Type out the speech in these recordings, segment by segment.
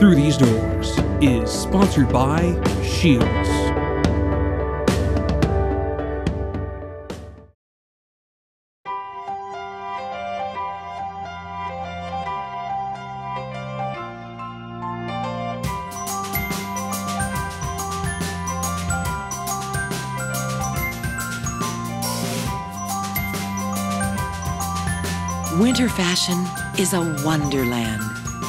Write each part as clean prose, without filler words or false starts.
Through These Doors is sponsored by Shields. Winter fashion is a wonderland,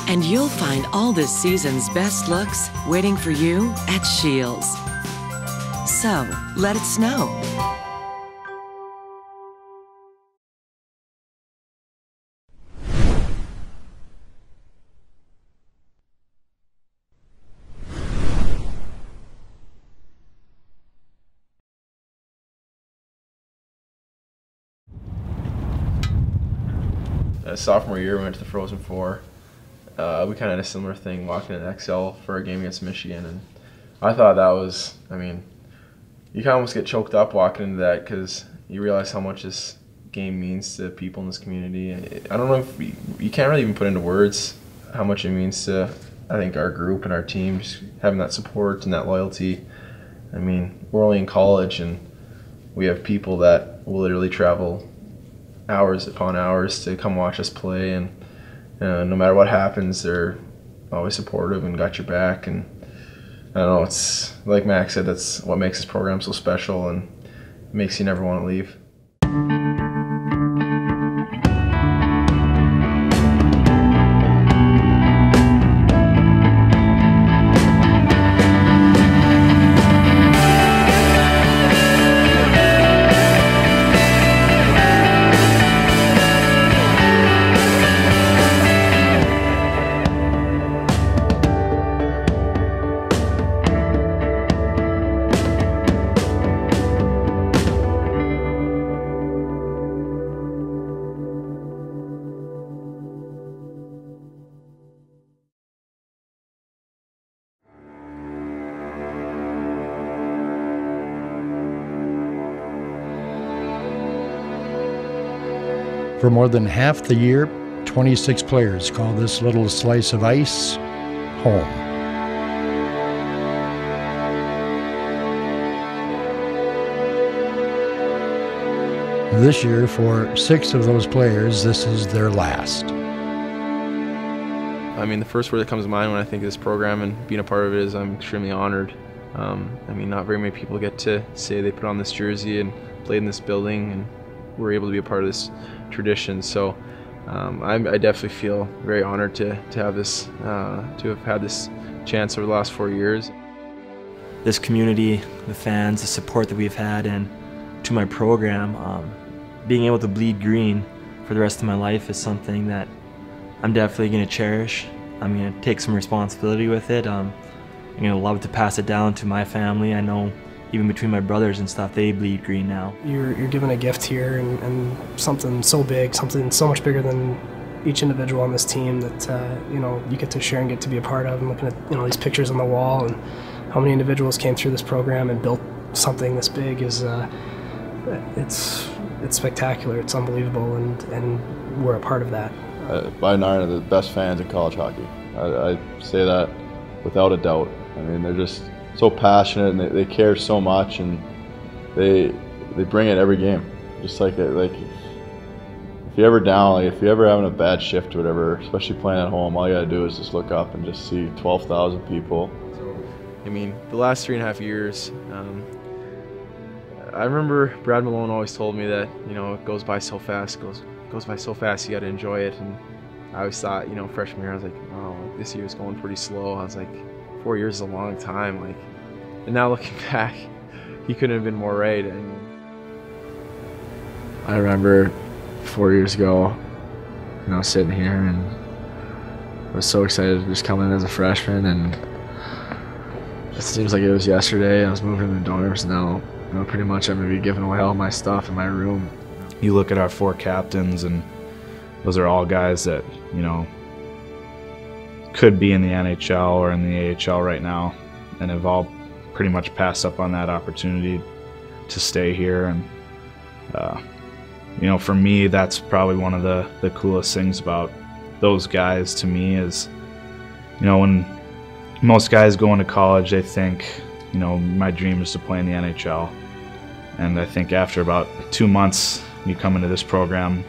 and you'll find all this season's best looks waiting for you at Shields. So, let it snow. Sophomore year, we went to the Frozen Four. We kind of had a similar thing walking in XL for a game against Michigan, and I thought that was, I mean, you kind of almost get choked up walking into that because you realize how much this game means to people in this community. I don't know if you can't really even put into words how much it means to, I think, our group and our team, just having that support and that loyalty. I mean, we're only in college, and we have people that will literally travel hours upon hours to come watch us play, and no matter what happens, they're always supportive and got your back. And I don't know, it's like Max said, that's what makes this program so special and makes you never want to leave. For more than half the year, 26 players call this little slice of ice home. This year, for 6 of those players, this is their last. I mean, the first word that comes to mind when I think of this program and being a part of it is I'm extremely honored. I mean, not very many people get to say they put on this jersey and played in this building and were able to be a part of this tradition. So I definitely feel very honored to have this, to have had this chance over the last 4 years. This community, the fans, the support that we've had, and to my program, being able to bleed green for the rest of my life is something that I'm definitely going to cherish. I'm going to take some responsibility with it. I'm going to love to pass it down to my family. I know even between my brothers and stuff, they bleed green now. You're given a gift here, and something so big, something so much bigger than each individual on this team that you know, you get to share and get to be a part of. And looking at, you know, these pictures on the wall and how many individuals came through this program and built something this big is it's spectacular. It's unbelievable, and we're a part of that. By nine are the best fans in college hockey. I say that without a doubt. I mean, they're just so passionate, and they care so much, and they bring it every game. Just like if you're ever down, like if you're ever having a bad shift or whatever, especially playing at home, all you gotta do is just look up and just see 12,000 people. I mean, the last 3.5 years, I remember Brad Malone always told me that, you know, it goes by so fast, goes by so fast, you gotta enjoy it. And I always thought, you know, freshman year, I was like, oh, this year's going pretty slow. I was like, 4 years is a long time, like, and now looking back, he couldn't have been more right. And I remember 4 years ago, you know, sitting here, and I was so excited to just come in as a freshman, and it seems like it was yesterday. I was moving in the dorms. Now, you know, pretty much I'm gonna be giving away all my stuff in my room. You look at our 4 captains, and those are all guys that, you know, could be in the NHL or in the AHL right now, and have all pretty much passed up on that opportunity to stay here. And you know, for me, that's probably one of the coolest things about those guys to me is, you know, when most guys going to college, they think, you know, my dream is to play in the NHL. And I think after about 2 months you come into this program,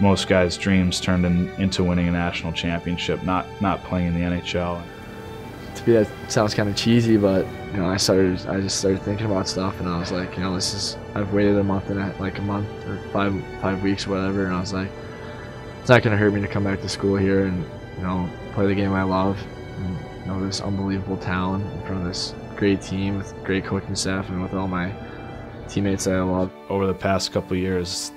most guys' dreams turned into winning a national championship, not playing in the NHL. To me, that sounds kind of cheesy, but you know, I just started thinking about stuff, and I was like, you know, I've waited a month or 5 weeks or whatever, and I was like, it's not gonna hurt me to come back to school here and, you know, play the game I love, and, you know, this unbelievable talent in front of this great team with great coaching staff and with all my teammates that I love. Over the past couple of years,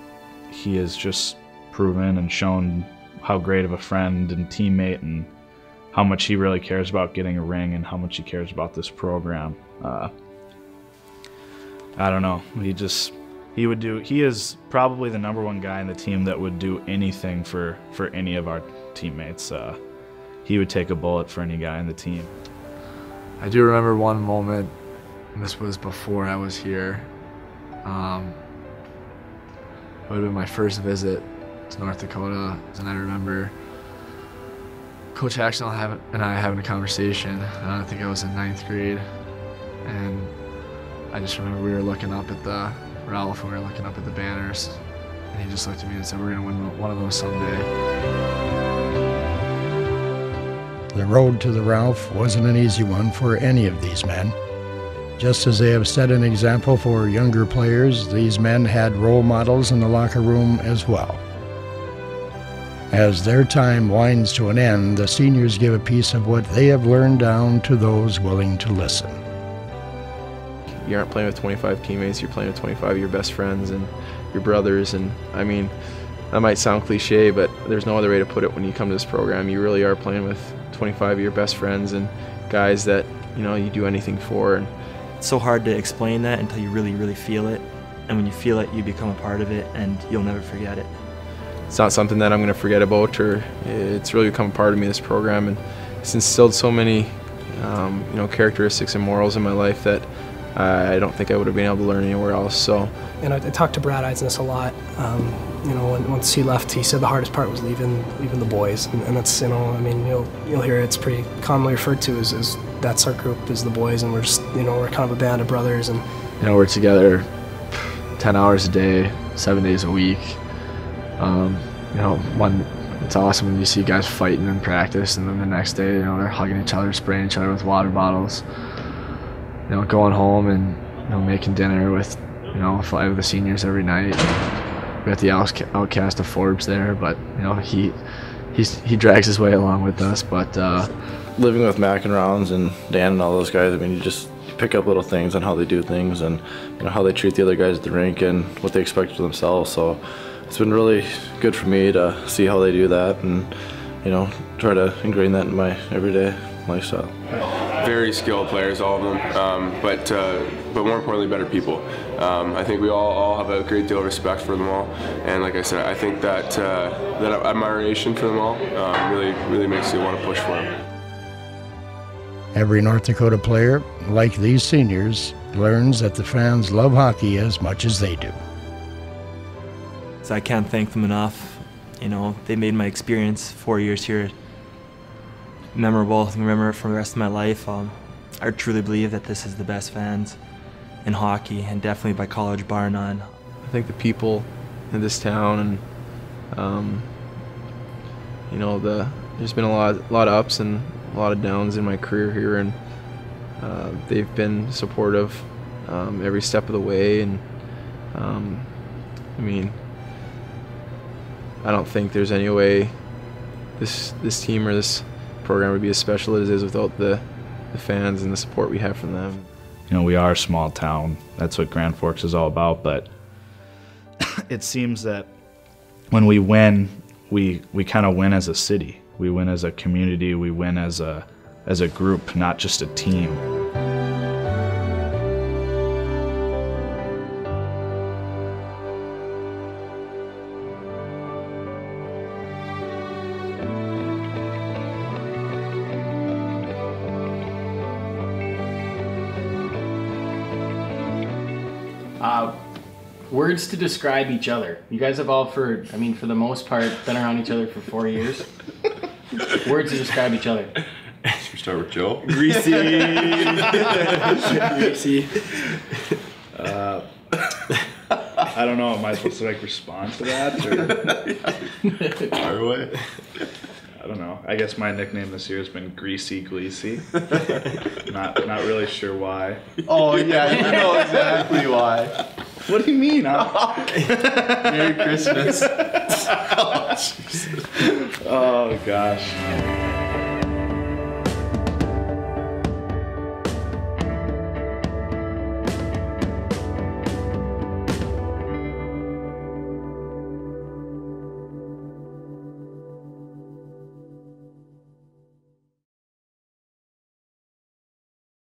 he has just proven and shown how great of a friend and teammate, and how much he really cares about getting a ring, and how much he cares about this program. I don't know. He is probably the #1 guy in the team that would do anything for any of our teammates. He would take a bullet for any guy in the team. I do remember one moment, and this was before I was here. It would have been my first visit to North Dakota, and I remember Coach Haxnell and I having a conversation. I think I was in 9th grade, and I just remember we were looking up at Ralph, and we were looking up at the banners, and he just looked at me and said, "We're going to win one of those someday." The road to the Ralph wasn't an easy one for any of these men. Just as they have set an example for younger players, these men had role models in the locker room as well. As their time winds to an end, the seniors give a piece of what they have learned down to those willing to listen. You aren't playing with 25 teammates, you're playing with 25 of your best friends and your brothers. And I mean, that might sound cliche, but there's no other way to put it. When you come to this program, you really are playing with 25 of your best friends and guys that, you know, you do anything for. And it's so hard to explain that until you really, really feel it. And when you feel it, you become a part of it, and you'll never forget it. It's not something that I'm going to forget about, or it's really become a part of me, this program, and it's instilled so many you know, characteristics and morals in my life that I don't think I would have been able to learn anywhere else. So, and I talked to Brad Eiseness a lot. You know, once he left, he said the hardest part was leaving the boys, and that's, you know, I mean, you'll hear it's pretty commonly referred to as that's our group, is the boys, and we're just, you know, we're kind of a band of brothers, and you know, we're together 10 hours a day, 7 days a week. You know, it's awesome when you see guys fighting in practice, and then the next day, you know, they're hugging each other, spraying each other with water bottles. You know, going home and, you know, making dinner with, you know, 5 of the seniors every night. We got the outcast of Forbes there, but you know, he drags his way along with us. But living with Mac and Rounds and Dan and all those guys, I mean, you just pick up little things on how they do things, and you know, how they treat the other guys at the rink, and what they expect of themselves. So it's been really good for me to see how they do that, and you know, try to ingrain that in my everyday lifestyle. Very skilled players, all of them, but more importantly, better people. I think we all have a great deal of respect for them all, and like I said, I think that that admiration for them all really makes you want to push for them. Every North Dakota player, like these seniors, learns that the fans love hockey as much as they do. So I can't thank them enough. You know, they made my experience 4 years here memorable. I can remember it for the rest of my life. I truly believe that this is the best fans in hockey, and definitely by college, bar none. I think the people in this town, and you know, there's been a lot of ups and a lot of downs in my career here, and they've been supportive every step of the way. And I mean, I don't think there's any way this team or this program would be as special as it is without the fans and the support we have from them. You know, we are a small town. That's what Grand Forks is all about, but it seems that when we win, we kind of win as a city. We win as a community. We win as a group, not just a team. Words to describe each other. You guys have all, for the most part, been around each other for 4 years. Words to describe each other. Start with Joe. Greasy. Greasy. I don't know. Am I supposed to like respond to that? Or? Fire away. I don't know. I guess my nickname this year has been Greasy Gleasy. not really sure why. Oh yeah, you know exactly why. What do you mean? Merry Christmas. Oh gosh.